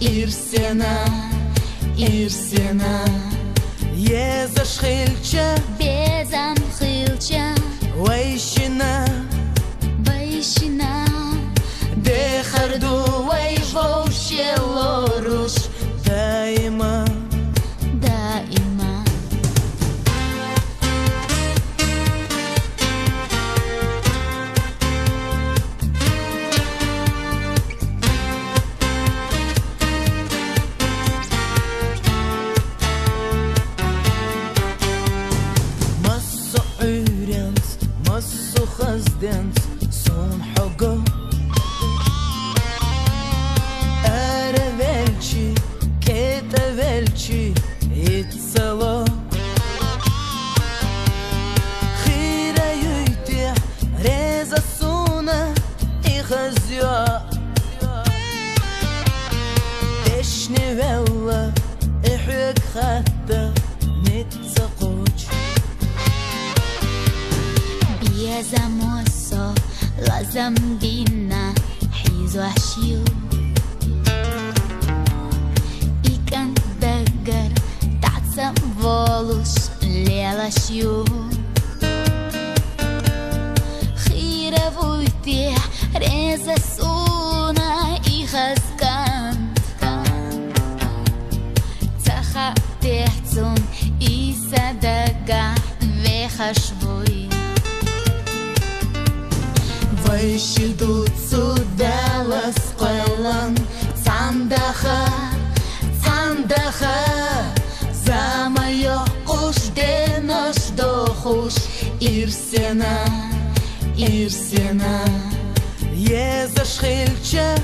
Irsiena, Irsiena, Jezas Hilcha, Bezam Hilcha, Вайщина, Вайщина, де харду Вайвовще лоруш, даима, даима. Массо үйренс, массо хазденс, сон хого. Эре велчи, кете велчи, и цело. Хира юйте, реза суна, и хазья. Тешни велла, и хюк хатта, нитцакоч. Безам осо, лазам бина, хизу ашью. Икан дагар, тацам волус, лелашью. Хира вуйте, реза суна, и хаскан. Цаха техцун, и садага, вехашвуй. Вайшидут судала скойлан, цандаха, цандаха, за моё куш денош дохуш. Ирсена, Ирсена, Jezas Hilcha,